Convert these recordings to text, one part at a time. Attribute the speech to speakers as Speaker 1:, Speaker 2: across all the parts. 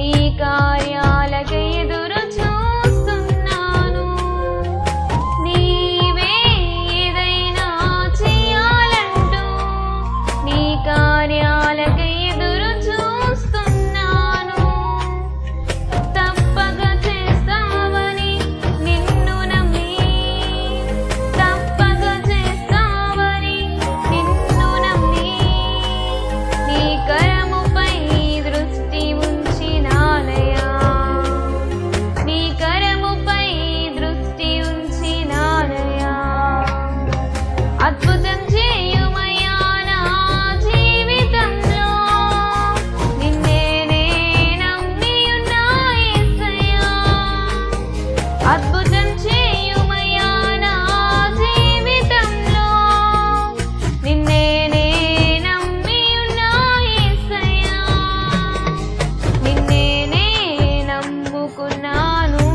Speaker 1: నీ కార్యాలకై ఎదురు చూస్తున్నాను. నీవే ఏదైనా చేయాలంటూ నీ కార్యాలకై ఎదురు చూస్తున్నాను. తప్పక చేస్తావని నిన్ను నమ్మి, తప్పక చేస్తావని నిన్ను నమ్మి, నీ కరముపై దృష్టి ఉంచినానయ్యా, నీ కరముపై దృష్టి ఉంచినానయ్యా. అద్భుతం చేయుమయ్యా నా జీవితంలో, నిన్నే నే నమ్మి ఉన్నా యేసయ్యా. అద్భుతం చేయుమయ్యా నా జీవితంలో, నిన్నే నే నమ్మి ఉన్నా యేసయ్యా. నిన్నే నే నమ్ముకున్నాను.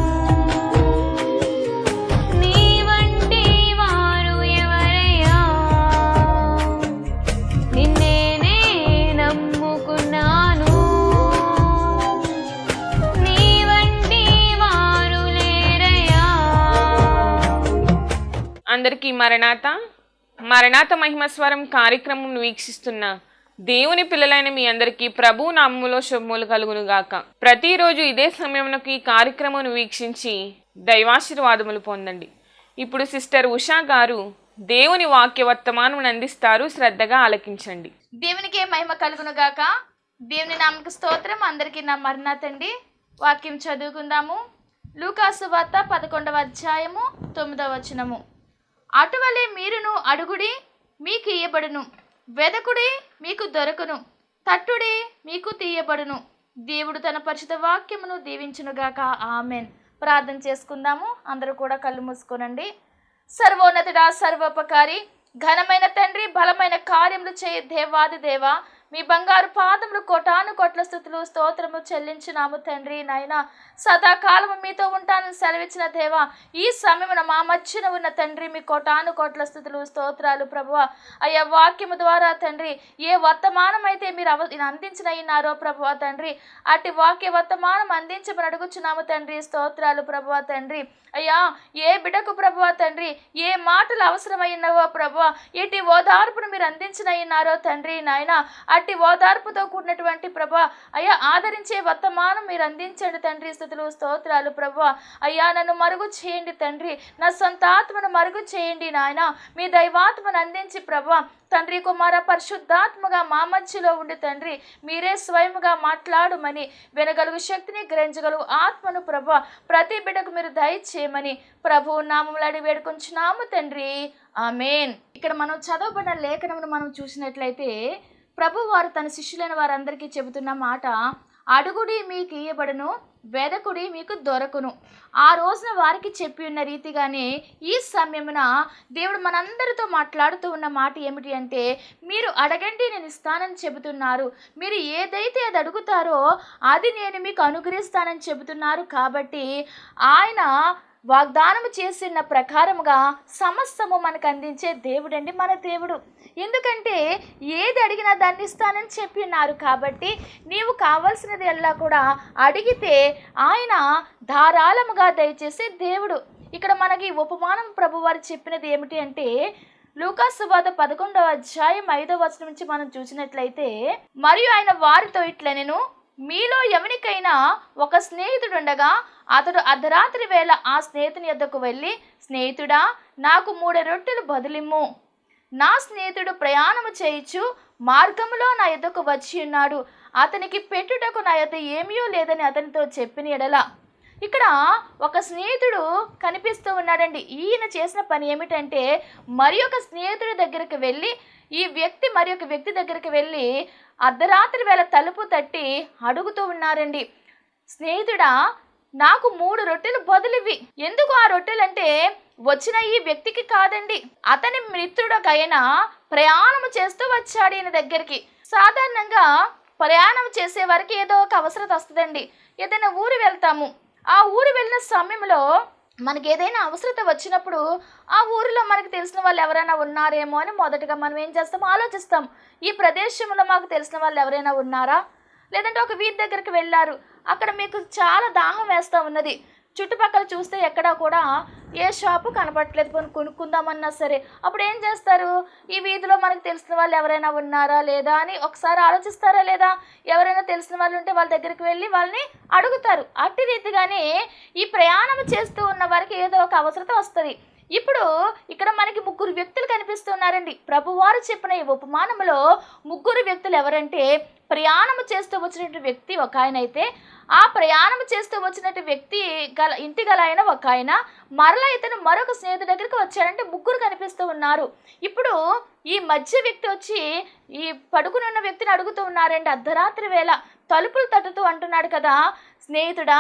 Speaker 1: నీ వంటి వారు ఎవరయ్యా, నిన్నే నే నమ్ముకున్నాను. నీ వంటి వారు లేరయ్యా.
Speaker 2: అందరికీ మరణాత మరణాత మహిమస్వరం కార్యక్రమం వీక్షిస్తున్న దేవుని పిల్లలైన మీ అందరికీ ప్రభు నామములో శుభములు కలుగును గాక. ప్రతిరోజు ఇదే సమయంలో ఈ కార్యక్రమం వీక్షించి దైవాశీర్వాదములు పొందండి. ఇప్పుడు సిస్టర్ ఉషా గారు దేవుని వాక్య వర్తమానం అందిస్తారు, శ్రద్ధగా ఆలకించండి.
Speaker 3: దేవునికే మహిమ కలుగును గాక. దేవుని నామకు స్తోత్రం. అందరికీ నా మరణాతండి. వాక్యం చదువుకుందాము. లూకాసు వార్త 11వ అధ్యాయము 9వ వచనము. అటువలే మీరును అడుగుడి, మీకు ఇయ్యబడును, వెదకుడి, మీకు దొరకును, తట్టుడి, మీకు తీయబడును. దేవుడు తన పరిశుద్ధ వాక్యమును దీవించునుగాక. ఆమెన్. ప్రార్థన చేసుకుందాము. అందరూ కూడా కళ్ళు మూసుకోనండి. సర్వోన్నతుడా, సర్వోపకారి, ఘనమైన తండ్రి, బలమైన కార్యములు చేయ దేవాది దేవ, మీ బంగారు పాదములు కోటాను కోట్ల స్తుతులు స్తోత్రము చెల్లించున్నాము తండ్రి. నాయన సదాకాలము మీతో ఉంటానని సెలవిచ్చిన దేవ, ఈ సమయమున మా మధ్యన ఉన్న తండ్రి మీ కోటాను కోట్ల స్తుతులు స్తోత్రాలు ప్రభువ. అయ్యా వాక్యము ద్వారా తండ్రి ఏ వర్తమానం అయితే మీరు అందించినారో ప్రభువ తండ్రి, అట్టి వాక్య వర్తమానం అందించమని అడుగుచున్నాము తండ్రి. స్తోత్రాలు ప్రభువ తండ్రి. అయ్యా ఏ బిడకు ప్రభువ తండ్రి ఏ మాటలు అవసరమైనవో ప్రభువ, ఎట్టి ఓదార్పును మీరు అందించినారో తండ్రి నాయన, అట్టి ఓదార్పుతో కూడినటువంటి ప్రభా అయ్యా ఆదరించే వర్తమానం మీరు అందించండి తండ్రి. స్తుతులు స్తోత్రాలు ప్రభువా. అయ్యా నన్ను మరుగు చేయండి తండ్రి, నా సొంత ఆత్మను మరుగు చేయండి నాయన. మీ దైవాత్మను అందించి ప్రభువా తండ్రి కుమార పరిశుద్ధాత్మగా మా మధ్యలో ఉండి తండ్రి మీరే స్వయముగా మాట్లాడమని, వినగలుగు శక్తిని గ్రహించగలుగు ఆత్మను ప్రభువా ప్రతి బిడ్డకు మీరు దయచేయమని ప్రభు నామములో అడిగి వేడుకొంచున్నాము తండ్రి. ఆమేన్. ఇక్కడ మనం చదవబడిన లేఖనమును మనం చూసినట్లయితే ప్రభు వారు తన శిష్యులైన వారందరికీ చెబుతున్న మాట, అడుగుడి మీకు ఇయ్యబడును, వెదకుడి మీకు దొరకును. ఆ రోజున వారికి చెప్పి ఉన్న రీతిగానే ఈ సమయమున దేవుడు మనందరితో మాట్లాడుతూ ఉన్న మాట ఏమిటి అంటే, మీరు అడగండి నేను ఇస్తానని చెబుతున్నారు. మీరు ఏదైతే అది అడుగుతారో అది నేను మీకు అనుగ్రహిస్తానని చెబుతున్నారు. కాబట్టి ఆయన వాగ్దానము చేసిన ప్రకారముగా సమస్తము మనకు అందించే దేవుడండి మన దేవుడు. ఎందుకంటే ఏది అడిగినా దాన్ని ఇస్తానని చెప్పి ఉన్నారు. కాబట్టి నీవు కావాల్సినది ఎల్లా కూడా అడిగితే ఆయన ధారాళముగా దయచేసే దేవుడు. ఇక్కడ మనకి ఉపమానం ప్రభు వారు చెప్పినది ఏమిటి అంటే, లూకాసు వార్త 11వ అధ్యాయం 5వ వచనం నుంచి మనం చూసినట్లయితే, మరియు ఆయన వారితో ఇట్లనెను, మీలో ఎవరికైనా ఒక స్నేహితుడుండగా అతడు అర్ధరాత్రి వేళ ఆ స్నేహితుని యొద్దకు వెళ్ళి, స్నేహితుడా నాకు 3 రొట్టెలు బదులిమ్ము, నా స్నేహితుడు ప్రయాణము చేయుచు మార్గములో నా యొద్దకు వచ్చి ఉన్నాడు, అతనికి పెట్టుటకు నా యొద్ద ఏమీ లేదని అతనితో చెప్పిన ఎడల. ఇక్కడ ఒక స్నేహితుడు కనిపిస్తూ ఉన్నాడండి. ఈయన చేసిన పని ఏమిటంటే, మరి ఒక స్నేహితుడి దగ్గరికి వెళ్ళి, ఈ వ్యక్తి మరి ఒక వ్యక్తి దగ్గరికి వెళ్ళి అర్ధరాత్రి వేళ తలుపు తట్టి అడుగుతూ ఉన్నారండి, స్నేహితుడా నాకు 3 రొట్టెలు బదులివి. ఎందుకు ఆ రొట్టెలంటే వచ్చిన ఈ వ్యక్తికి కాదండి, అతని మిత్రుడకైనా ప్రయాణం చేస్తూ వచ్చాడు ఈయన దగ్గరికి. సాధారణంగా ప్రయాణం చేసే వారికి ఏదో ఒక అవసరత వస్తుందండి. ఏదైనా ఊరు వెళ్తాము, ఆ ఊరు వెళ్ళిన సమయంలో మనకి ఏదైనా అవసరత వచ్చినప్పుడు ఆ ఊరిలో మనకు తెలిసిన వాళ్ళు ఎవరైనా ఉన్నారేమో అని మొదటగా మనం ఏం చేస్తాం, ఆలోచిస్తాం. ఈ ప్రదేశంలో మాకు తెలిసిన వాళ్ళు ఎవరైనా ఉన్నారా, లేదంటే ఒక వీధి దగ్గరికి వెళ్ళారు, అక్కడ మీకు చాలా దాహం వేస్తూ ఉన్నది. చుట్టుపక్కల చూస్తే ఎక్కడా కూడా ఏ షాపు కనపడట్లేదు, కొనుక్కుందామన్నా సరే. అప్పుడు ఏం చేస్తారు? ఈ వీధిలో మనకు తెలిసిన వాళ్ళు ఎవరైనా ఉన్నారా లేదా అని ఒకసారి ఆలోచిస్తారా లేదా? ఎవరైనా తెలిసిన వాళ్ళు ఉంటే వాళ్ళ దగ్గరికి వెళ్ళి వాళ్ళని అడుగుతారు. అట్టి రీతిగానే ఈ ప్రయాణం చేస్తూ ఉన్న వారికి ఏదో ఒక అవసరత వస్తుంది. ఇప్పుడు ఇక్కడ మనకి 3 వ్యక్తులు కనిపిస్తున్నారండి. ప్రభువారు చెప్పిన ఈ ఉపమానంలో 3 వ్యక్తులు ఎవరంటే, ప్రయాణం చేస్తూ వచ్చినటువంటి వ్యక్తి ఒక ఆయన అయితే, ఆ ప్రయాణం చేస్తూ వచ్చినట్టు వ్యక్తి ఇంటి గల ఆయన ఒక ఆయన, మరలా ఇతను మరొక స్నేహితుడి దగ్గరికి వచ్చాడంటే 3 కనిపిస్తూ ఉన్నారు. ఇప్పుడు ఈ మధ్య వ్యక్తి వచ్చి ఈ పడుకుని ఉన్న వ్యక్తిని అడుగుతూ ఉన్నారండి. అర్ధరాత్రి వేళ తలుపులు తట్టుతూ అంటున్నాడు కదా, స్నేహితుడా,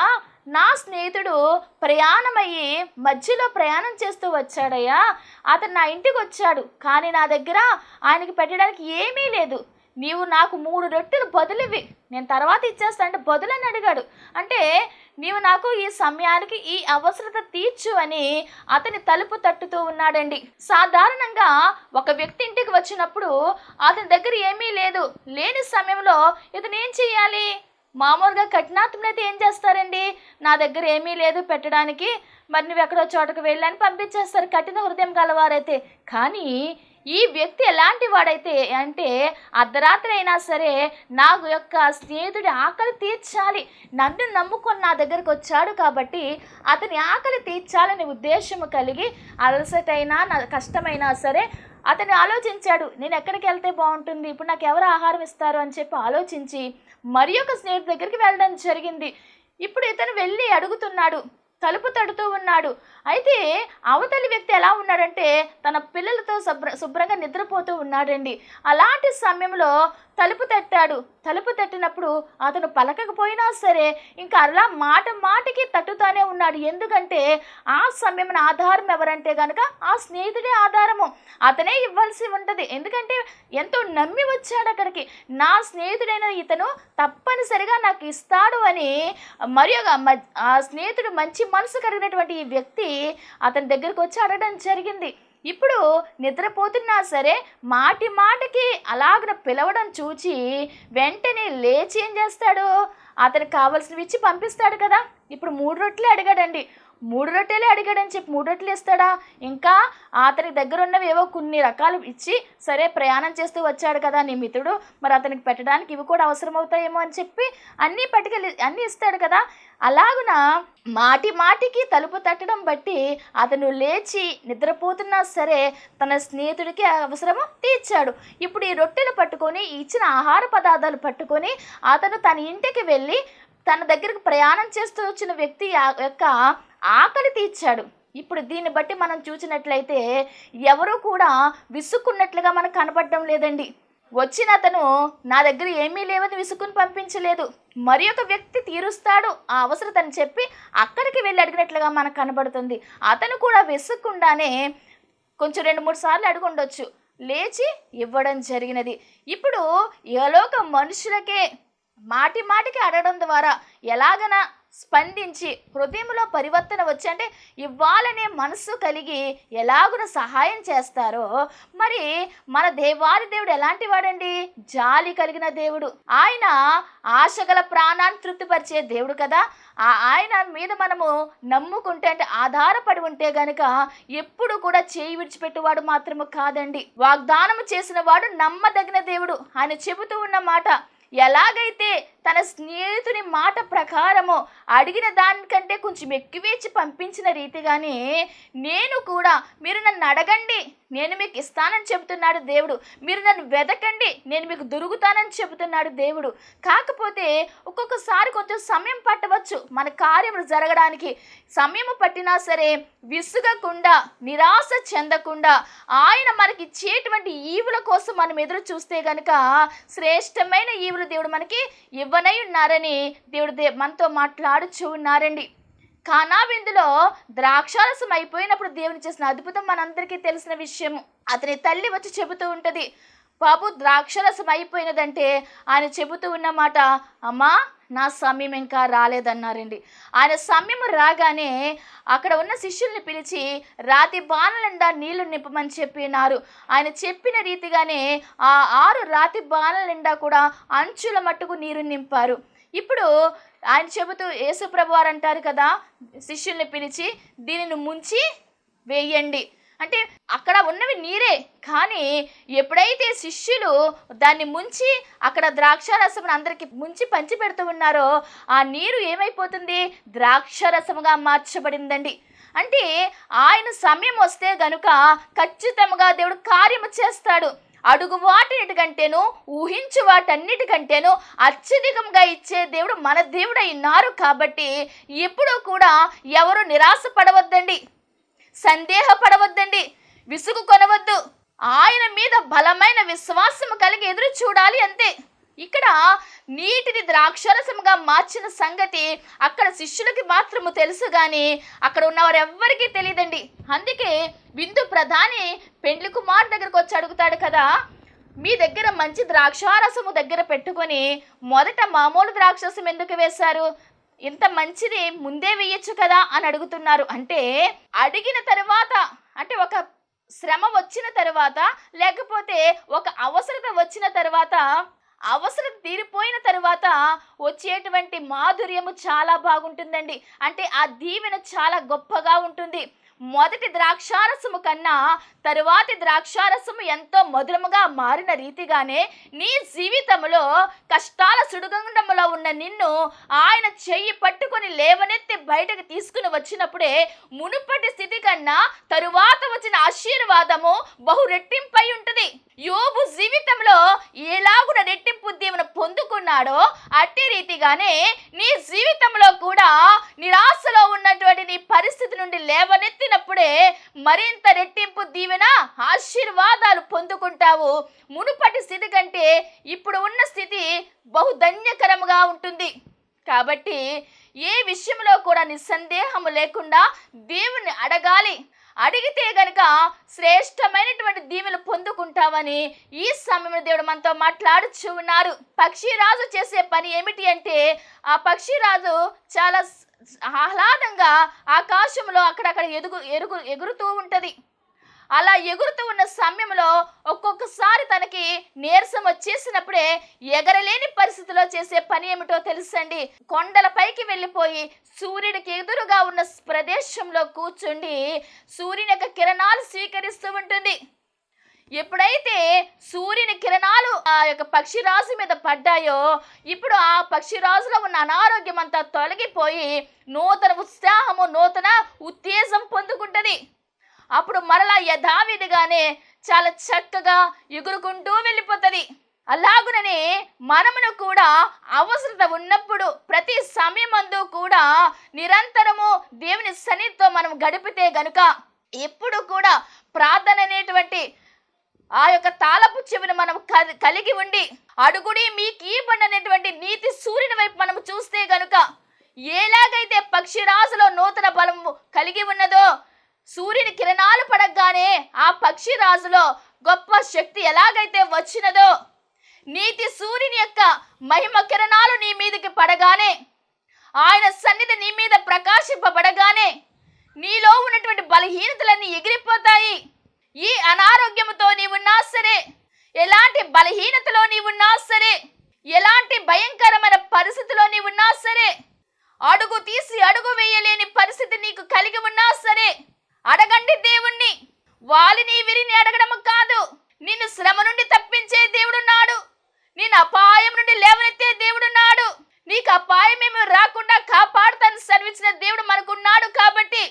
Speaker 3: నా స్నేహితుడు ప్రయాణమయ్యి మధ్యలో ప్రయాణం చేస్తూ వచ్చాడయ్యా. అతను నా ఇంటికి వచ్చాడు, కానీ నా దగ్గర ఆయనకి పెట్టడానికి ఏమీ లేదు. నీవు నాకు 3 రొట్టెలు బదులివి, నేను తర్వాత ఇచ్చేస్తా అంటే బదులని అడిగాడు. అంటే నీవు నాకు ఈ సమయానికి ఈ అవసరత తీర్చు అని అతని తలుపు తట్టుతూ ఉన్నాడండి. సాధారణంగా ఒక వ్యక్తి ఇంటికి వచ్చినప్పుడు అతని దగ్గర ఏమీ లేదు, లేని సమయంలో ఇతను ఏం చేయాలి? మామూలుగా కఠినాత్ములు అయితే ఏం చేస్తారండి? నా దగ్గర ఏమీ లేదు పెట్టడానికి, మరి నువ్వు ఎక్కడో చోటకు వెళ్ళని పంపించేస్తారు కఠిన హృదయం గలవారైతే. కానీ ఈ వ్యక్తి ఎలాంటి వాడైతే అంటే, అర్ధరాత్రి అయినా సరే నా యొక్క స్నేహితుడి ఆకలి తీర్చాలి, నన్ను నమ్ముకొని నా దగ్గరకు వచ్చాడు కాబట్టి అతని ఆకలి తీర్చాలని ఉద్దేశము కలిగి అలసటైనా కష్టమైనా సరే అతను ఆలోచించాడు, నేను ఎక్కడికి వెళ్తే బాగుంటుంది, ఇప్పుడు నాకు ఎవరు ఆహారం ఇస్తారు అని చెప్పి ఆలోచించి మరి ఒక స్నేహితుడి దగ్గరికి వెళ్ళడం జరిగింది. ఇప్పుడు ఇతను వెళ్ళి అడుగుతున్నాడు, తలుపు తడుతూ ఉన్నాడు. అయితే అవతలి వ్యక్తి ఎలా ఉన్నాడంటే, తన పిల్లలతో శుభ్రంగా నిద్రపోతూ ఉన్నాడండి. అలాంటి సమయంలో తలుపు తట్టాడు. తలుపు తట్టినప్పుడు అతను పలకకపోయినా సరే ఇంకా అలా మాటికి తట్టుతానే ఉన్నాడు. ఎందుకంటే ఆ సమయం ఆధారం ఎవరంటే కనుక ఆ స్నేహితుడే ఆధారము, అతనే ఇవ్వాల్సి ఉంటుంది. ఎందుకంటే ఎంతో నమ్మి వచ్చాడు అక్కడికి, నా స్నేహితుడైన ఇతను తప్పనిసరిగా నాకు ఇస్తాడు అని. మరియు ఆ స్నేహితుడు మంచి మనసు కలిగినటువంటి ఈ వ్యక్తి అతని దగ్గరకు వచ్చి అడగడం జరిగింది. ఇప్పుడు నిద్రపోతున్నా సరే మాటికి అలాగ పిలవడం చూచి వెంటనే లేచి ఏం చేస్తాడు? అతనికి కావాల్సినవి ఇచ్చి పంపిస్తాడు కదా. ఇప్పుడు 3 రొట్టెలే అడిగాడండి. 3 రొట్టెలే అడిగాడని చెప్పి 3 రొట్టెలు ఇస్తాడా? ఇంకా అతని దగ్గర ఉన్నవి ఏవో కొన్ని రకాలు ఇచ్చి, సరే ప్రయాణం చేస్తూ వచ్చాడు కదా నీ మిత్రుడు, మరి అతనికి పెట్టడానికి ఇవి కూడా అవసరం అవుతాయేమో అని చెప్పి అన్నీ ఇస్తాడు కదా. అలాగున మాటికి తలుపు తట్టడం బట్టి అతను లేచి నిద్రపోతున్నా సరే తన స్నేహితుడికి అవసరము తీర్చాడు. ఇప్పుడు ఈ రొట్టెలు పట్టుకొని, ఇచ్చిన ఆహార పదార్థాలు పట్టుకొని అతను తన ఇంటికి వెళ్ళి తన దగ్గరకు ప్రయాణం చేస్తూ వచ్చిన వ్యక్తి యొక్క ఆకలి తీర్చాడు. ఇప్పుడు దీన్ని బట్టి మనం చూసినట్లయితే ఎవరు కూడా విసుక్కున్నట్లుగా మనకు కనపడడం లేదండి. వచ్చిన అతను నా దగ్గర ఏమీ లేవని విసుక్కుని పంపించలేదు, మరి ఒక వ్యక్తి తీరుస్తాడు ఆ అవసరతని చెప్పి అక్కడికి వెళ్ళి అడిగినట్లుగా మనకు కనబడుతుంది. అతను కూడా విసుక్కుండానే కొంచెం 2-3 సార్లు అడుగుండొచ్చు, లేచి ఇవ్వడం జరిగినది. ఇప్పుడు ఇహలోక మనుషులకే మాటికి అడగడం ద్వారా ఎలాగైనా స్పందించి హృదయంలో పరివర్తన వచ్చి అంటే ఇవ్వాలనే మనస్సు కలిగి ఎలాగున సహాయం చేస్తారో, మరి మన దేవాది దేవుడు ఎలాంటి వాడండి? జాలి కలిగిన దేవుడు. ఆయన ఆశగల ప్రాణాన్ని తృప్తిపరిచే దేవుడు కదా. ఆయన మీద మనము నమ్ముకుంటే అంటే ఆధారపడి ఉంటే గనుక ఎప్పుడు కూడా చేయి విడిచిపెట్టేవాడు మాత్రము కాదండి. వాగ్దానము చేసిన వాడు నమ్మదగిన దేవుడు. ఆయన చెబుతూ ఉన్న మాట, ఎలాగైతే తన స్నేహితుని మాట ప్రకారము అడిగిన దానికంటే కొంచెం ఎక్కువేసి పంపించిన రీతిగానే నేను కూడా, మీరు నన్ను అడగండి నేను మీకు ఇస్తానని చెబుతున్నాడు దేవుడు, మీరు నన్ను వెదకండి నేను మీకు దొరుకుతానని చెబుతున్నాడు దేవుడు. కాకపోతే ఒక్కొక్కసారి కొంచెం సమయం పట్టవచ్చు మన కార్యములు జరగడానికి. సమయం పట్టినా సరే విసుగకుండా, నిరాశ చెందకుండా ఆయన మనకి ఇచ్చేటువంటి ఈవుల కోసం మనం ఎదురు చూస్తే గనుక శ్రేష్టమైన ఈవులు దేవుడు మనకి ఇవ్వనై ఉన్నారని దేవుడు మనతో మాట్లాడుచూ ఉన్నారండి. కానా విందులో ద్రాక్షారసం అయిపోయినప్పుడు దేవుని చేసిన అద్భుతం మనందరికీ తెలిసిన విషయము. అతని తల్లి వచ్చి చెబుతూ ఉంటుంది, బాబు ద్రాక్షరసం అయిపోయినదంటే ఆయన చెబుతూ ఉన్నమాట, అమ్మా నా సమయం ఇంకా రాలేదన్నారండి. ఆయన సమయం రాగానే అక్కడ ఉన్న శిష్యుల్ని పిలిచి రాతి బాణల నిండా నీళ్లు నింపమని చెప్పినారు. ఆయన చెప్పిన రీతిగానే ఆ 6 రాతి బాణల నిండా కూడా అంచుల మట్టుకు నీరు నింపారు. ఇప్పుడు ఆయన చెబుతూ యేసుప్రభు వారు అంటారు కదా శిష్యుల్ని పిలిచి దీనిని ముంచి వేయండి అంటే అక్కడ ఉన్నవి నీరే, కానీ ఎప్పుడైతే శిష్యులు దాన్ని ముంచి అక్కడ ద్రాక్షారసమును అందరికి ముంచి పంచి పెడుతూ ఉన్నారో ఆ నీరు ఏమైపోతుంది, ద్రాక్షారసముగా మార్చబడిందండి. అంటే ఆయన సమయం వస్తే గనుక ఖచ్చితంగా దేవుడు కార్యము చేస్తాడు. అడుగు వాటినిటికంటేను ఊహించు వాటన్నిటికంటేను అత్యధికంగా ఇచ్చే దేవుడు మన దేవుడై ఉన్నారు. కాబట్టి ఎప్పుడూ కూడా ఎవరు నిరాశ పడవద్దండి, సందేహపడవద్దండి, విసుగు కొనవద్దు. ఆయన మీద బలమైన విశ్వాసము కలిగి ఎదురు చూడాలి అంతే. ఇక్కడ నీటిని ద్రాక్షరసముగా మార్చిన సంగతి అక్కడ శిష్యులకి మాత్రము తెలుసు, కానీ అక్కడ ఉన్నవారు ఎవ్వరికీ తెలియదండి. అందుకే విందు ప్రధాని పెండ్లి కుమార్ దగ్గరకు వచ్చి అడుగుతాడు కదా, మీ దగ్గర మంచి ద్రాక్షారసము దగ్గర పెట్టుకొని మొదట మామూలు ద్రాక్షరసం ఎందుకు వేశారు, ఇంత మంచిది ముందే వేయచ్చు కదా అని అడుగుతున్నారు. అంటే అడిగిన తర్వాత, అంటే ఒక శ్రమ వచ్చిన తర్వాత, లేకపోతే ఒక అవసరత వచ్చిన తర్వాత, అవసరం తీరిపోయిన తర్వాత వచ్చేటువంటి మాధుర్యము చాలా బాగుంటుందండి. అంటే ఆ దీవెన చాలా గొప్పగా ఉంటుంది. మొదటి ద్రాక్షారసము కన్నా తరువాతి ద్రాక్షారసము ఎంతో మధురముగా మారిన రీతిగానే నీ జీవితంలో కష్టాల సుడిగుండంలో ఉన్న నిన్ను ఆయన చెయ్యి పట్టుకొని లేవనెత్తి బయటకు తీసుకుని వచ్చినప్పుడే మునుపటి స్థితి కన్నా తరువాత వచ్చిన ఆశీర్వాదము బహు రెట్టింపై ఉంటుంది. యోబు జీవితంలో ఎలాగున రెట్టింపు దీవెన పొందుకున్నాడో అట్టి రీతిగానే నీ జీవితంలో కూడా నిరాశలో ఉన్నటువంటి నీ పరిస్థితి నుండి లేవనెత్తినప్పుడే మరింత రెట్టింపు దీవెన ఆశీర్వాదాలు పొందుకుంటావు. మునుపటి స్థితి కంటే ఇప్పుడు ఉన్న స్థితి బహు ధన్యకరముగా ఉంటుంది. కాబట్టి ఏ విషయంలో కూడా నిస్సందేహము లేకుండా దేవుణ్ణి అడగాలి. అడిగితే గనుక శ్రేష్టమైనటువంటి దీవెనలు పొందుకుంటామని ఈ సమయంలో దేవుడు మనతో మాట్లాడుచూ ఉన్నారు. పక్షిరాజు చేసే పని ఏమిటి అంటే, ఆ పక్షిరాజు చాలా ఆహ్లాదంగా ఆకాశంలో అక్కడక్కడ ఎగురుతూ ఉంటుంది. అలా ఎగురుతూ ఉన్న సమయంలో ఒక్కొక్కసారి తనకి నీరసం వచ్చేసినప్పుడే ఎగరలేని పరిస్థితిలో చేసే పని ఏమిటో తెలుసండి, కొండల పైకి వెళ్ళిపోయి సూర్యుడికి ఎదురుగా ఉన్న ప్రదేశంలో కూర్చుండి సూర్యుని యొక్క కిరణాలు స్వీకరిస్తూ ఉంటుంది. ఎప్పుడైతే సూర్యుని కిరణాలు ఆ యొక్క పక్షిరాజు మీద పడ్డాయో ఇప్పుడు ఆ పక్షిరాజులో ఉన్న అనారోగ్యం అంతా తొలగిపోయి నూతన ఉత్సాహము, నూతన ఉత్తేజం పొందుకుంటుంది. అప్పుడు మరలా యథావిధిగానే చాలా చక్కగా ఎగురుకుంటూ వెళ్ళిపోతుంది. అలాగుననే మనమును కూడా అవసరత ఉన్నప్పుడు ప్రతి సమయమందు కూడా నిరంతరము దేవుని సన్నిధితో మనం గడిపితే గనుక ఎప్పుడు కూడా ప్రార్థన అనేటువంటి ఆ యొక్క తాళపు చెవిని మనం కలిగి ఉండి అడుగుడి మీకు ఇవ్వండి అనేటువంటి నీతి సూర్యుని వైపు మనం చూస్తే గనుక ఎలాగైతే పక్షిరాజులో నూతన బలము కలిగి ఉన్నదో, సూర్యుని కిరణాలు పడగానే ఆ పక్షిరాజులో గొప్ప శక్తి ఎలాగైతే వచ్చినదో, నీతి సూర్యుని యొక్క మహిమ కిరణాలు నీ మీదకి పడగానే, ఆయన సన్నిధి నీ మీద ప్రకాశింపబడగానే నీలో ఉన్నటువంటి బలహీనతలన్నీ ఎగిరిపోతాయి. ఈ అనారోగ్యముతో నీవున్నా సరే, ఎలాంటి బలహీనతలో నీవున్నా సరే, ఎలాంటి భయంకరమైన పరిస్థితిలో నీవున్నా సరే, అడుగు తీసి అడుగు వేయలేని పరిస్థితి నీకు కలిగి ఉన్నా సరే, అడగండి దేవుణ్ణి. వాలిని విరిని అడగడం కాదు, నిన్ను శ్రమ నుండి తప్పించే దేవుడున్నాడు, నిన్ను అపాయం నుండి లేవనెత్తే దేవుడున్నాడు, నీకు అపాయం ఏమి రాకుండా కాపాడుతాను సెలవిచ్చిన దేవుడు మనకున్నాడు. కాబట్టి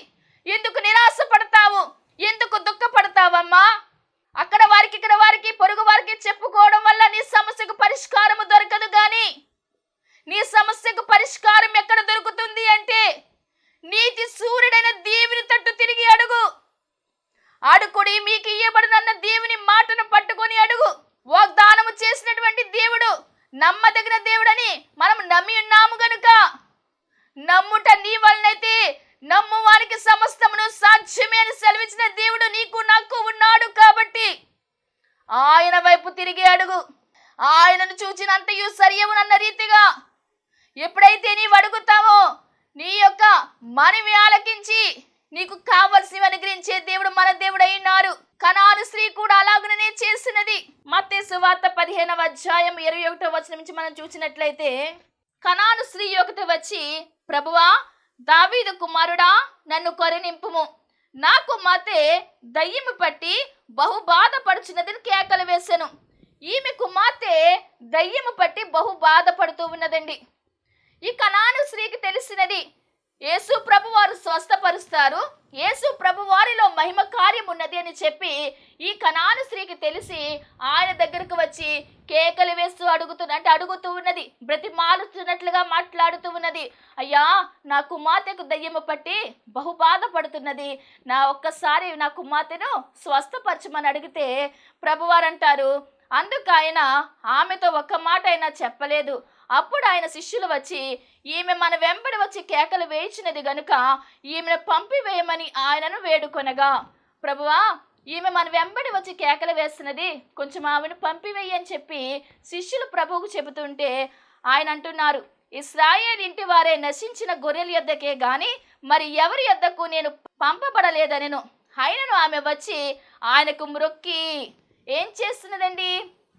Speaker 3: ఎందుకు నిరాశ పడతావు, ఎందుకు దుఃఖపడతావమ్మా? అక్కడ వారికి ఇక్కడ వారికి పొరుగు వారికి చెప్పుకోవడం వల్ల నీ సమస్యకు పరిష్కారము దొరకదు. కానీ నీ సమస్యకు పరిష్కారం ఎక్కడ దొరుకుతుంది అంటే నీతి సూర్యుడైన దేవుని తట్టు తిరిగి అడుగు. అడుగుడి మీకు ఇయ్యబడినన్న దేవుని మాటను పట్టుకొని అడుగు. వాగ్దానము చేసినటువంటి దేవుడు నమ్మదగిన దేవుడని మనం నమ్మి ఉన్నాము గనుక, నమ్ముట నీ వలనైతే నమ్ము వారికి సమస్తమును సాధ్యమే అని సెలవిచ్చిన దేవుడు నీకు నాకు ఉన్నాడు. కాబట్టి ఆయన వైపు తిరిగి అడుగు. ఆయనను చూచినంతయు సరియవునన్న రీతిగా ఎప్పుడైతే నీవు అడుగుతావో నీ యొక్క మనవి ఆలకించి నీకు కావలసినవి అనుగ్రహించే దేవుడు మన దేవుడై ఉన్నారు. కనాను స్త్రీ కూడా అలాగుననే చేసినది. మత్తయి సువార్త 15వ అధ్యాయం 21వ వచనం నుంచి మనం చూసినట్లయితే, కనాను స్త్రీ ఒకటి వచ్చి, ప్రభువా, దావీదు కుమారుడా, నన్ను కరుణింపుము, నా కుమార్తె దయ్యము పట్టి బహు బాధపడుచున్నదని కేకలు వేసెను. ఈమె కుమార్తె దయ్యము పట్టి బహు బాధపడుతూ ఉన్నదండి. ఈ కనాను స్త్రీకి తెలిసినది, యేసు ప్రభు వారు స్వస్థపరుస్తారు, యేసు ప్రభు వారిలో మహిమ కార్యం ఉన్నది అని చెప్పి ఈ కనాను స్త్రీకి తెలిసి ఆయన దగ్గరకు వచ్చి కేకలు వేస్తూ అడుగుతూ ఉన్నది, బ్రతిమాలుతున్నట్లుగా మాట్లాడుతూ ఉన్నది. అయ్యా, నా కుమార్తెకు దయ్యము పట్టి బహు బాధపడుతున్నది, ఒక్కసారి నా కుమార్తెను స్వస్థపరచమని అడిగితే ప్రభువారు అంటారు, అందుకు ఆయన ఆమెతో ఒక్క మాట అయినా చెప్పలేదు. అప్పుడు ఆయన శిష్యులు వచ్చి, ఈమె మన వెంబడి వచ్చి కేకలు వేయించినది గనుక ఈమెను పంపివేయమని ఆయనను వేడుకొనగా, ప్రభువా, ఈమె మన వెంబడి వచ్చి కేకలు వేస్తున్నది, కొంచెం ఆమెను పంపివేయి అని చెప్పి శిష్యులు ప్రభువుకు చెబుతుంటే ఆయన అంటున్నారు, ఇశ్రాయేలు ఇంటి వారే నశించిన గొర్రెల యొద్దకే గాని మరి ఎవరి యొద్దకు నేను పంపబడలేదనెను. ఆయనను ఆమె వచ్చి ఆయనకు మ్రొక్కి ఏం చేస్తున్నదండి,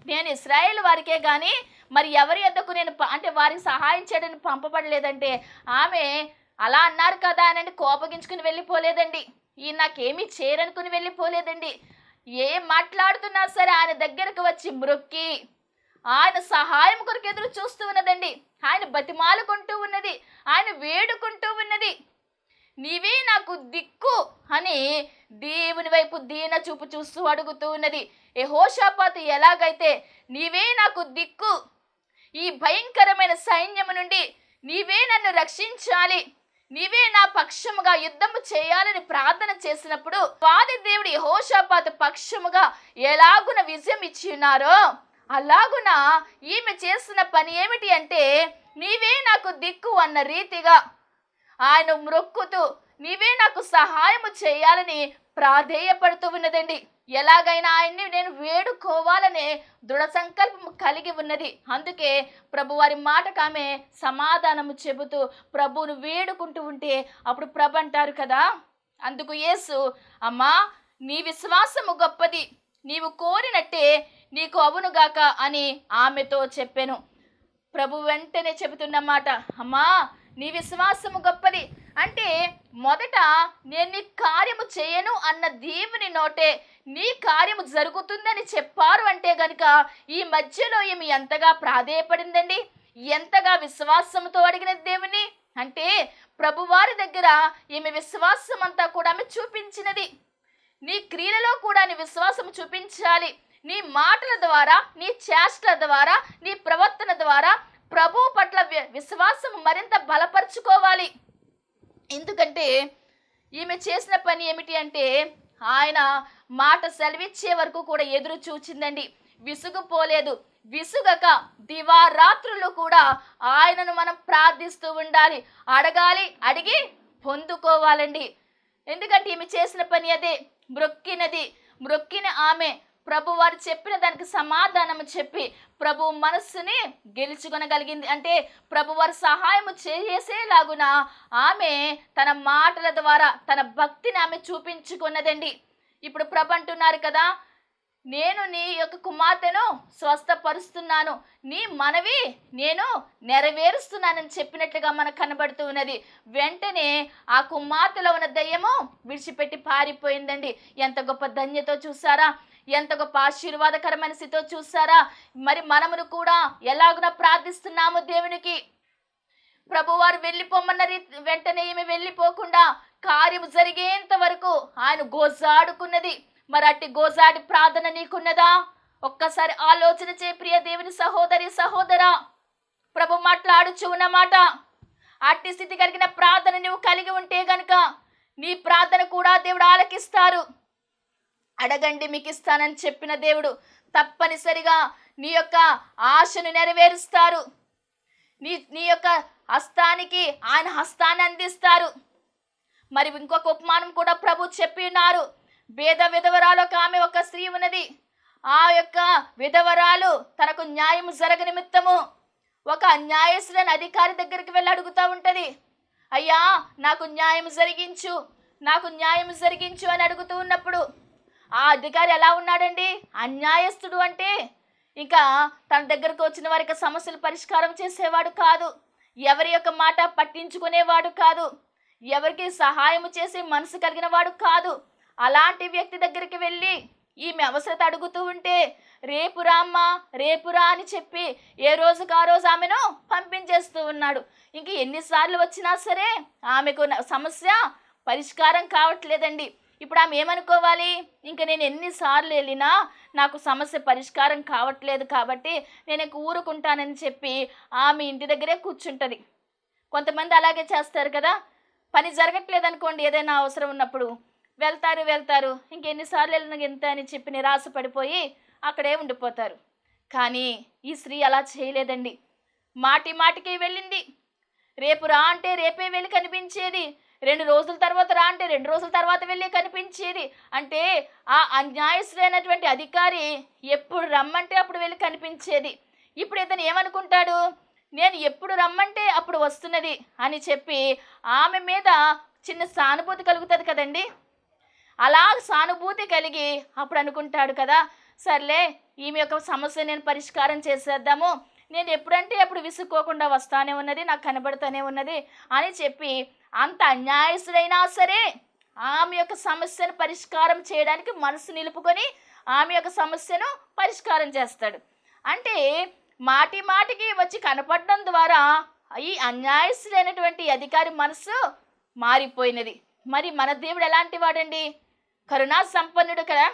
Speaker 3: నేను ఇశ్రాయేలు వారికే కానీ మరి ఎవరి యొద్దకు నేను అంటే వారికి సహాయం చేయడానికి పంపబడలేదంటే ఆమె అలా అన్నారు కదా అని కోపగించుకుని వెళ్ళిపోలేదండి. ఈయన నాకేమీ చేయరనుకుని వెళ్ళిపోలేదండి. ఏం మాట్లాడుతున్నా సరే ఆయన దగ్గరకు వచ్చి మ్రొక్కి ఆయన సహాయం కొరకు ఎదురు చూస్తూ ఉన్నదండి. ఆయన బతిమాలుకుంటూ ఉన్నది, ఆయన వేడుకుంటూ ఉన్నది. నీవే నాకు దిక్కు అని దేవుని వైపు దీన చూపు చూస్తూ అడుగుతూ ఉన్నది. యెహోషాపాతు ఎలాగైతే నీవే నాకు దిక్కు, ఈ భయంకరమైన సైన్యము నుండి నీవే నన్ను రక్షించాలి, నీవే నా పక్షముగా యుద్ధము చేయాలని ప్రార్థన చేసినప్పుడు వాది దేవుడు యెహోషాపాతు పక్షముగా ఎలాగున విజయం ఇచ్చి ఉన్నారో అలాగున ఈమె చేసిన పని ఏమిటి అంటే నీవే నాకు దిక్కు అన్న రీతిగా ఆయన మ్రొక్కుతూ నీవే నాకు సహాయము చేయాలని ప్రాధేయపడుతూ ఉన్నదండి. ఎలాగైనా ఆయన్ని నేను వేడుకోవాలనే దృఢ సంకల్పం కలిగి ఉన్నది. అందుకే ప్రభువారి మాటకు ఆమె సమాధానము చెబుతూ ప్రభువును వేడుకుంటూ ఉంటే అప్పుడు ప్రభు అంటారు కదా, అందుకు యేసు, అమ్మా, నీ విశ్వాసము గొప్పది, నీవు కోరినట్టే నీకు అవునుగాక అని ఆమెతో చెప్పాను. ప్రభు వెంటనే చెబుతున్న మాట, అమ్మా, నీ విశ్వాసము గొప్పది అంటే మొదట నేను నీ కార్యము చేయను అన్న దేవుని నోటే నీ కార్యము జరుగుతుందని చెప్పారు అంటే గనుక ఈ మధ్యలో ఈమె ఎంతగా ప్రాధేయపడిందండి, ఎంతగా విశ్వాసంతో అడిగిన దేవుని అంటే ప్రభువారి దగ్గర ఈమె విశ్వాసం అంతా కూడా ఆమె చూపించినది. నీ క్రియలలో కూడా నీ విశ్వాసం చూపించాలి. నీ మాటల ద్వారా, నీ చేష్టల ద్వారా, నీ ప్రవర్తన ద్వారా ప్రభువు పట్ల విశ్వాసం మరింత బలపరుచుకోవాలి. ఎందుకంటే ఈమె చేసిన పని ఏమిటి అంటే ఆయన మాట సెలవిచ్చే వరకు కూడా ఎదురు చూచిందండి, విసుగుపోలేదు. విసుగక దివారాత్రులు కూడా ఆయనను మనం ప్రార్థిస్తూ ఉండాలి, అడగాలి, అడిగి పొందుకోవాలండి. ఎందుకంటే ఈమె చేసిన పని అదే, మ్రొక్కిన ఆమె ప్రభువారు చెప్పిన దానికి సమాధానం చెప్పి ప్రభు మనస్సుని గెలుచుకొనగలిగింది. అంటే ప్రభువారు సహాయం చేసేలాగున ఆమె తన మాటల ద్వారా తన భక్తిని ఆమె చూపించుకున్నదండి. ఇప్పుడు ప్రభు అంటున్నారు కదా, నేను నీ యొక్క కుమార్తెను స్వస్థపరుస్తున్నాను, నీ మనవి నేను నెరవేరుస్తున్నానని చెప్పినట్లుగా మనకు కనబడుతూ ఉన్నది. వెంటనే ఆ కుమార్తెలో ఉన్న దయ్యము విడిచిపెట్టి పారిపోయిందండి. ఎంత గొప్ప ధన్యతో చూసారా, ఎంత గొప్ప ఆశీర్వాదకరమైన స్థితితో చూసారా. మరి మనమును కూడా ఎలాగున ప్రార్థిస్తున్నాము దేవునికి. ప్రభువారు వెళ్ళిపోమన్న వెంటనే ఈమె వెళ్ళిపోకుండా కార్యము జరిగేంత వరకు ఆయన గోజాడుకున్నది. మరి అట్టి గోజాడి ప్రార్థన నీకున్నదా? ఒక్కసారి ఆలోచన చే ప్రియ దేవుని సహోదరి సహోదరా. ప్రభు మాట్లాడుచు ఉన్నమాట, అట్టి స్థితి కలిగిన ప్రార్థన నువ్వు కలిగి ఉంటే గనుక నీ ప్రార్థన కూడా దేవుడు ఆలకిస్తారు. అడగండి మీకు ఇస్తానని చెప్పిన దేవుడు తప్పనిసరిగా నీ యొక్క ఆశను నెరవేరుస్తారు. నీ యొక్క హస్తానికి ఆయన హస్తాన్ని అందిస్తారు. మరి ఇంకొక ఉపమానం కూడా ప్రభు చెప్పి ఉన్నారు. విధవరాలు ఆమె ఒక స్త్రీ ఉన్నది. ఆ యొక్క విధవరాలు తనకు న్యాయం జరగ నిమిత్తము ఒక న్యాయస్థులైన అధికారి దగ్గరికి వెళ్ళి అడుగుతూ ఉంటుంది, అయ్యా నాకు న్యాయం జరిగించు, నాకు న్యాయం జరిగించు అని అడుగుతూ ఉన్నప్పుడు ఆ అధికారి ఎలా ఉన్నాడండి? అన్యాయస్తుడు. అంటే ఇంకా తన దగ్గరకు వచ్చిన వారికి సమస్యలు పరిష్కారం చేసేవాడు కాదు. ఎవరి యొక్క మాట పట్టించుకునేవాడు కాదు, ఎవరికి సహాయం చేసే మనసు కలిగిన వాడు కాదు. అలాంటి వ్యక్తి దగ్గరికి వెళ్ళి ఈమె అవసరత అడుగుతూ ఉంటే రేపు రామ్మా రేపు రా అని చెప్పి ఏ రోజుకు ఆ రోజు ఆమెను పంపించేస్తూ ఉన్నాడు. ఇంక ఎన్నిసార్లు వచ్చినా సరే ఆమెకు సమస్య పరిష్కారం కావట్లేదండి. ఇప్పుడు ఆమె ఏమనుకోవాలి, ఇంక నేను ఎన్నిసార్లు వెళ్ళినా నాకు సమస్య పరిష్కారం కావట్లేదు కాబట్టి నేను ఇంక ఊరుకుంటానని చెప్పి ఆమె ఇంటి దగ్గరే కూర్చుంటుంది. కొంతమంది అలాగే చేస్తారు కదా, పని జరగట్లేదు అనుకోండి, ఏదైనా అవసరం ఉన్నప్పుడు వెళ్తారు ఇంకెన్నిసార్లు వెళ్ళిన ఎంత అని చెప్పి నిరాశ పడిపోయి అక్కడే ఉండిపోతారు. కానీ ఈ స్త్రీ అలా చేయలేదండి. మాటికి వెళ్ళింది. రేపు రా అంటే రేపే వెళ్ళి కనిపించేది, 2 రోజుల తర్వాత రా అంటే 2 రోజుల తర్వాత వెళ్ళి కనిపించేది. అంటే ఆ అన్యాయస్తులైనటువంటి అధికారి ఎప్పుడు రమ్మంటే అప్పుడు వెళ్ళి కనిపించేది. ఇప్పుడు ఇతను ఏమనుకుంటాడు, నేను ఎప్పుడు రమ్మంటే అప్పుడు వస్తున్నది అని చెప్పి ఆమె మీద చిన్న సానుభూతి కలుగుతుంది కదండి. అలా సానుభూతి కలిగి అప్పుడు అనుకుంటాడు కదా, సర్లే ఈమె యొక్క సమస్య నేను పరిష్కారం చేసేద్దాము, నేను ఎప్పుడంటే అప్పుడు విసుక్కోకుండా వస్తానే ఉన్నది, నాకు కనబడుతూనే ఉన్నది అని చెప్పి అంత అన్యాయస్తుడైనా సరే ఆమె యొక్క సమస్యను పరిష్కారం చేయడానికి మనసు నిలుపుకొని ఆమె యొక్క సమస్యను పరిష్కారం చేస్తాడు. అంటే మాటికి వచ్చి కనపడడం ద్వారా ఈ అన్యాయస్తులైనటువంటి అధికారి మనసు మారిపోయినది. మరి మన దేవుడు ఎలాంటి వాడండి, కరుణా సంపన్నుడు కదా,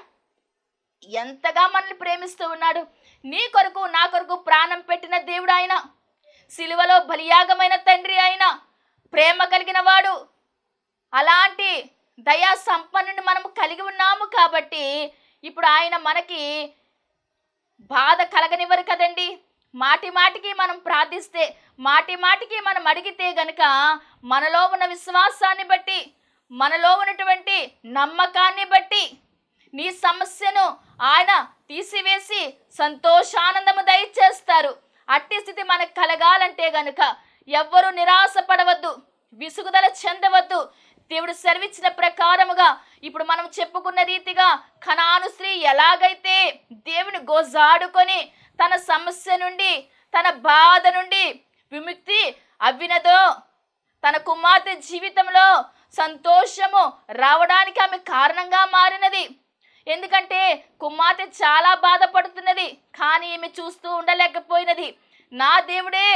Speaker 3: ఎంతగా మనల్ని ప్రేమిస్తూ ఉన్నాడు. నీ కొరకు నా కొరకు ప్రాణం పెట్టిన దేవుడు ఆయన, సిలువలో బలియాగమైన తండ్రి ఆయన, ప్రేమ కలిగిన వాడు. అలాంటి దయా సంపన్నుని మనం కలిగి ఉన్నాము కాబట్టి ఇప్పుడు ఆయన మనకి బాధ కలగనివ్వరు కదండి. మాటికి మనం ప్రార్థిస్తే, మాటికి మనం అడిగితే గనుక మనలో ఉన్న విశ్వాసాన్ని బట్టి, మనలో ఉన్నటువంటి నమ్మకాన్ని బట్టి నీ సమస్యను ఆయన తీసివేసి సంతోషానందము దయచేస్తారు. అట్టి స్థితి మనకు కలగాలంటే గనుక ఎవ్వరూ నిరాశ పడవద్దు, విసుగుదల చెందవద్దు. దేవుడు సెలవిచ్చిన ప్రకారముగా ఇప్పుడు మనం చెప్పుకున్న రీతిగా కనాను స్త్రీ ఎలాగైతే దేవుని గోజాడుకొని తన సమస్య నుండి, తన బాధ నుండి విముక్తి అవ్వినదో, తన కుమార్తె జీవితంలో సంతోషము రావడానికి ఆమె కారణంగా మారినది. ఎందుకంటే కుమార్తె చాలా బాధపడుతున్నది, కానీ ఈమె చూస్తూ ఉండలేకపోయినది. నా దేవుడే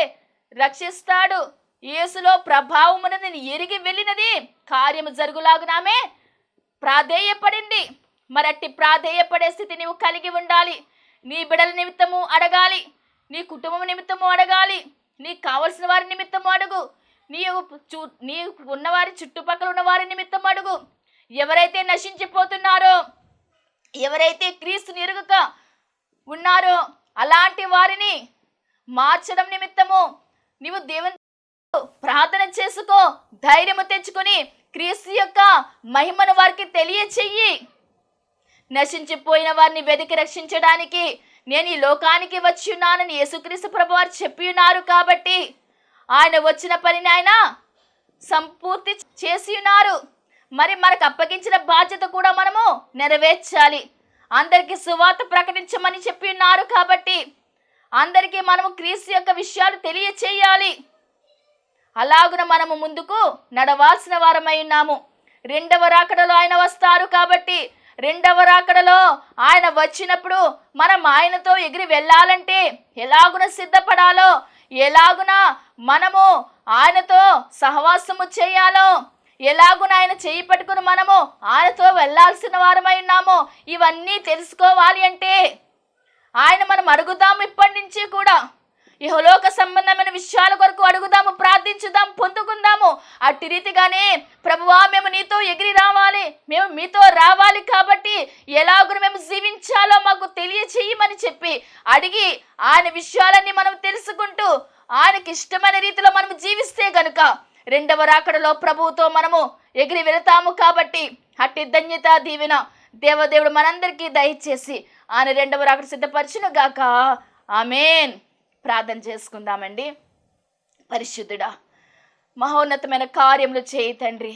Speaker 3: రక్షిస్తాడు, యేసులో ప్రభావమునని ఎరిగి వెళ్ళినది, కార్యము జరుగులాగునామే ప్రాధేయపడింది. మరట్టి ప్రాధేయపడే స్థితి నీవు కలిగి ఉండాలి. నీ బిడ్డల నిమిత్తము అడగాలి, నీ కుటుంబం నిమిత్తము అడగాలి, నీకు కావలసిన వారి నిమిత్తము అడుగు, నీ ఉన్నవారి చుట్టుపక్కల ఉన్న వారి నిమిత్తం అడుగు. ఎవరైతే నశించిపోతున్నారో, ఎవరైతే క్రీస్తుని ఎరుగక ఉన్నారో అలాంటి వారిని మార్చడం నిమిత్తము నీవు దేవుని ప్రార్థన చేసుకో, ధైర్యము తెచ్చుకొని క్రీస్తు యొక్క మహిమను వారికి తెలియచెయ్యి. నశించిపోయిన వారిని వెతికి రక్షించడానికి నేను ఈ లోకానికి వచ్చి ఉన్నానని యేసుక్రీస్తు ప్రభువారు చెప్పి ఉన్నారు కాబట్టి ఆయన వచ్చిన పనిని ఆయన సంపూర్తి చేసి ఉన్నారు. మరి మనకు అప్పగించిన బాధ్యత కూడా మనము నెరవేర్చాలి. అందరికీ సువార్త ప్రకటించమని చెప్పి ఉన్నారు కాబట్టి అందరికీ మనము క్రీస్తు యొక్క విషయాలు తెలియచేయాలి. అలాగున మనము ముందుకు నడవాల్సిన వారమై ఉన్నాము. 2వ రాకడలో ఆయన వస్తారు కాబట్టి 2వ రాకడలో ఆయన వచ్చినప్పుడు మనం ఆయనతో ఎగిరి వెళ్ళాలంటే ఎలాగున సిద్ధపడాలో, ఎలాగున మనము ఆయనతో సహవాసము చేయాలో, ఎలాగున ఆయన చేయి పట్టుకుని మనము ఆయనతో వెళ్ళాల్సిన వారమై ఉన్నామో ఇవన్నీ తెలుసుకోవాలి అంటే ఆయన మనం అడుగుదాము. ఇప్పటి నుంచి కూడా ఇహలోక సంబంధమైన విషయాల కొరకు అడుగుదాము, ప్రార్థించుదాం, పొందుకుందాము. అట్టి రీతిగానే ప్రభువా మేము నీతో ఎగిరి రావాలి, మేము మీతో రావాలి కాబట్టి ఎలాగున మేము జీవించాలో మాకు తెలియచేయమని చెప్పి అడిగి ఆయన విషయాలన్నీ మనం తెలుసుకుంటూ ఆయనకి ఇష్టమైన రీతిలో మనం జీవిస్తే గనుక 2వ రాకడలో ప్రభువుతో మనము ఎగిరి వెళతాము. కాబట్టి అట్టి ధన్యత దీవెన దేవదేవుడు మనందరికీ దయచేసి ఆయన 2వ రాకడ సిద్ధపరచును గాక. ఆమేన్. ప్రార్థన చేసుకుందామండి. పరిశుద్ధుడా, మహోన్నతమైన కార్యములు చేయి తండ్రి.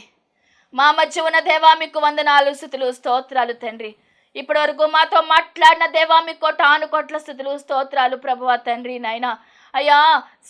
Speaker 3: మా మధ్య ఉన్న దేవా మీకు వందనాలు, స్తుతులు, స్తోత్రాలు తండ్రి. ఇప్పటి వరకు మాతో మాట్లాడిన దేవా మీకు కోటాను కోట్ల స్తుతులు, స్తోత్రాలు ప్రభువా తండ్రి. నాయన అయ్యా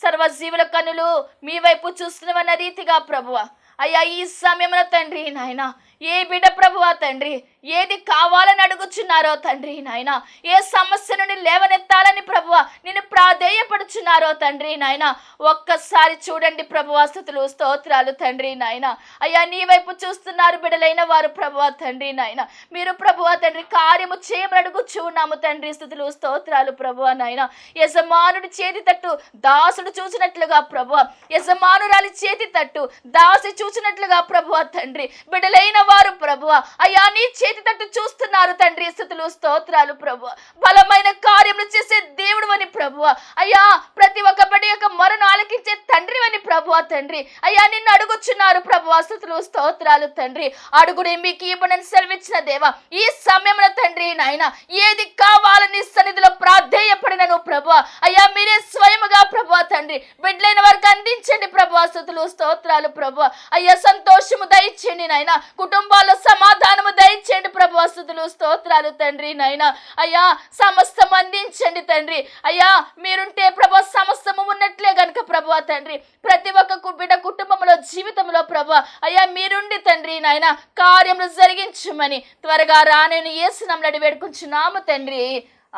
Speaker 3: సర్వజీవుల కన్నులు మీ వైపు చూస్తున్నవన్న రీతిగా ప్రభువ అయ్యా ఈ సమయంలో తండ్రి నాయన ఏ బిడ్డ ప్రభువా తండ్రి ఏది కావాలని అడుగుచున్నారో తండ్రి నాయన ఏ సమస్య నుండి లేవనెత్తాలని ప్రభువ నేను ప్రాధేయపడుచున్నారో తండ్రి నాయన ఒక్కసారి చూడండి ప్రభువా, స్తుతులు స్తోత్రాలు తండ్రి నాయన. అయ్యా నీ వైపు చూస్తున్నారు బిడ్డలైన వారు ప్రభువా తండ్రి నాయన. మీరు ప్రభువా తండ్రి కార్యము చేయమని అడుగుచూ ఉన్నాము తండ్రి, స్తుతులు స్తోత్రాలు ప్రభువా నాయన. యజమానుడి చేతి తట్టు దాసుడు చూసినట్లుగా ప్రభువా, యజమానురాలి చేతి తట్టు దాసి చూసినట్లుగా ప్రభువా తండ్రి బిడ్డలైన వారు ప్రభువా అయ్యా నీ చేతి తట్టు చూస్తున్నారు తండ్రి, స్తుతులు స్తోత్రాలు ప్రభువా. బలమైన కార్యములు చేసే దేవుడు అని ప్రభువా అయ్యా, ప్రతి ఒక్క బిడ్డ యొక్క మొరను ఆలకించే తండ్రి అని ప్రభువా తండ్రి అయ్యా నిన్ను అడుగుచున్నారు ప్రభువా, స్తుతులు స్తోత్రాలు తండ్రి. అడుగుడే మీకు ఇవ్వనని సెలవిచ్చిన దేవా, ఈ సమయంలో తండ్రి నాయన ఏది కావాలని సన్నిధిలో ప్రాధేయపడినను ప్రభువా అయ్యా మీరే స్వయముగా ప్రభువా తండ్రి బిడ్డలైన వారికి అందించండి ప్రభువా, స్తుతులు స్తోత్రాలు ప్రభువా అయ్యా. సంతోషము దయచేయండి నాయన, కుటుంబాల్లో సమాధానము దయచేయండి ప్రభువా, స్తుతులు స్తోత్రాలు తండ్రి నాయన. అయ్యా సమస్తం అందించండి తండ్రి అయ్యా, మీరుంటే ప్రభువా సమస్తము ఉన్నట్లే గనుక ప్రభువా తండ్రి ప్రతి ఒక్క బిడ్డ కుటుంబంలో జీవితంలో ప్రభువా అయ్యా మీరుండి తండ్రి నాయన కార్యములు జరిగించమని త్వరగా రానని యేసు నామములో వేడుకుంటున్నాము తండ్రి,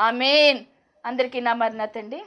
Speaker 3: ఆమేన్. అందరికీ నా మరణతండి.